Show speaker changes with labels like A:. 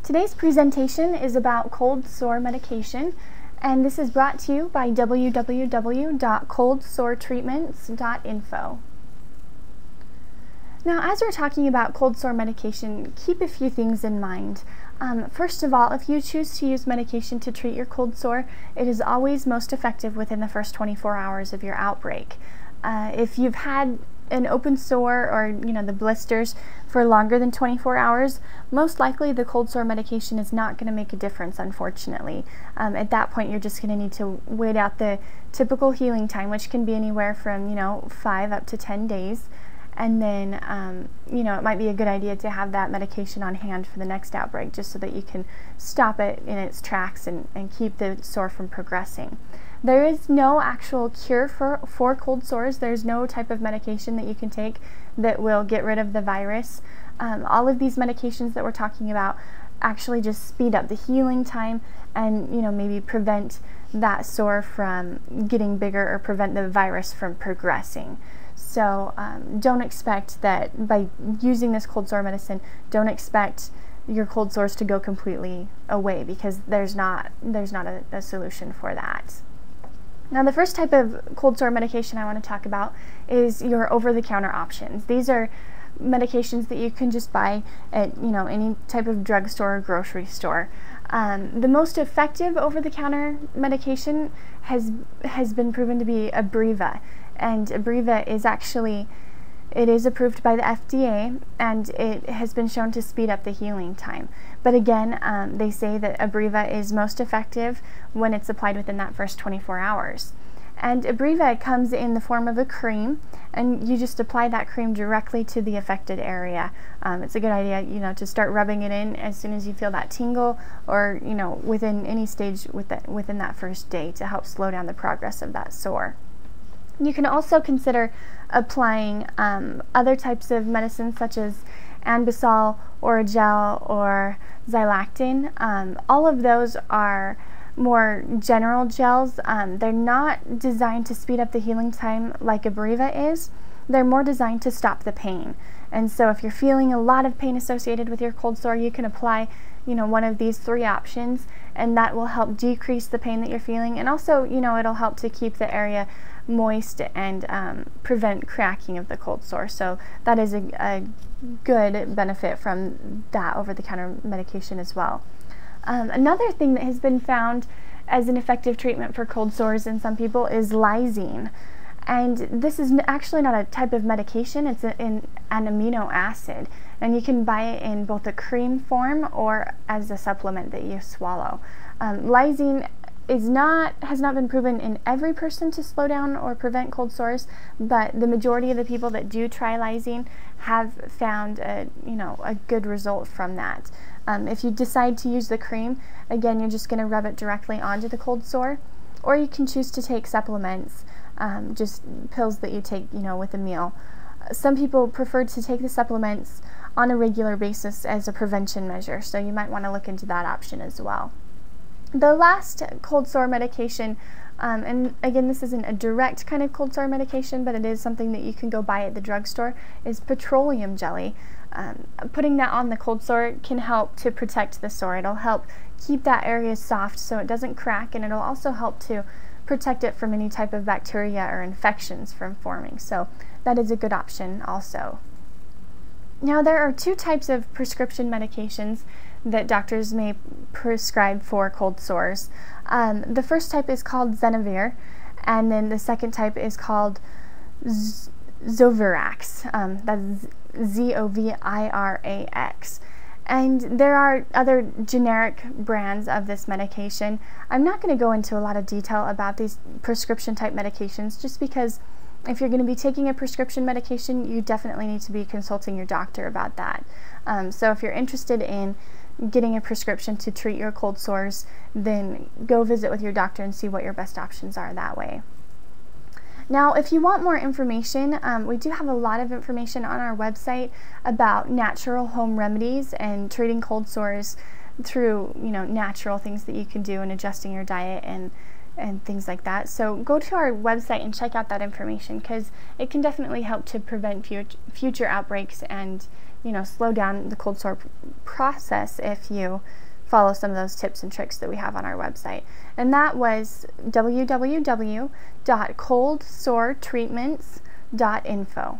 A: Today's presentation is about cold sore medication, and this is brought to you by www.coldsoretreatments.info. Now, as we're talking about cold sore medication, keep a few things in mind. First of all, if you choose to use medication to treat your cold sore, it is always most effective within the first 24 hours of your outbreak. If you've had an open sore or the blisters for longer than 24 hours, most likely the cold sore medication is not going to make a difference, unfortunately. At that point, you're just going to need to wait out the typical healing time, which can be anywhere from 5 up to 10 days. And then it might be a good idea to have that medication on hand for the next outbreak, just so that you can stop it in its tracks and keep the sore from progressing. There is no actual cure for cold sores. There's no type of medication that you can take that will get rid of the virus. All of these medications that we're talking about actually just speed up the healing time and maybe prevent that sore from getting bigger or prevent the virus from progressing. So don't expect that by using this cold sore medicine, don't expect your cold sores to go completely away, because there's not a solution for that. Now, the first type of cold sore medication I want to talk about is your over-the-counter options. These are medications that you can just buy at any type of drugstore or grocery store. The most effective over-the-counter medication has been proven to be Abreva, and Abreva is approved by the FDA, and it has been shown to speed up the healing time. But again, they say that Abreva is most effective when it's applied within that first 24 hours. And Abreva comes in the form of a cream, and you just apply that cream directly to the affected area. It's a good idea, to start rubbing it in as soon as you feel that tingle, or within any stage within that first day, to help slow down the progress of that sore. You can also consider applying other types of medicines, such as Anbesol or gel or Xylactin. All of those are more general gels. They're not designed to speed up the healing time like Abreva is. They're more designed to stop the pain. And so if you're feeling a lot of pain associated with your cold sore, you can apply one of these 3 options, and that will help decrease the pain that you're feeling, and also it'll help to keep the area moist and prevent cracking of the cold sore. So that is a good benefit from that over-the-counter medication as well. Another thing that has been found as an effective treatment for cold sores in some people is Lysine. And this is actually not a type of medication, it's an amino acid. And you can buy it in both a cream form or as a supplement that you swallow. Lysine has not been proven in every person to slow down or prevent cold sores, but the majority of the people that do try Lysine have found a good result from that. If you decide to use the cream, again, you're just going to rub it directly onto the cold sore, or you can choose to take supplements, just pills that you take with a meal. Some people prefer to take the supplements on a regular basis as a prevention measure, so you might want to look into that option as well. The last cold sore medication, and again, this isn't a direct kind of cold sore medication, but it is something that you can go buy at the drugstore, is petroleum jelly. Putting that on the cold sore can help to protect the sore. It'll help keep that area soft so it doesn't crack, and it'll also help to protect it from any type of bacteria or infections from forming. So that is a good option also. Now, there are 2 types of prescription medications that doctors may prescribe for cold sores. The first type is called Zenivir, and then the second type is called Zovirax. That's Zovirax. And there are other generic brands of this medication. I'm not going to go into a lot of detail about these prescription type medications, just because if you're going to be taking a prescription medication, you definitely need to be consulting your doctor about that. So if you're interested in getting a prescription to treat your cold sores, then go visit with your doctor and see what your best options are that way. Now, if you want more information, we do have a lot of information on our website about natural home remedies and treating cold sores through natural things that you can do and adjusting your diet and things like that. So go to our website and check out that information, because it can definitely help to prevent future outbreaks and slow down the cold sore process if you follow some of those tips and tricks that we have on our website. And that was www.coldsoretreatments.info.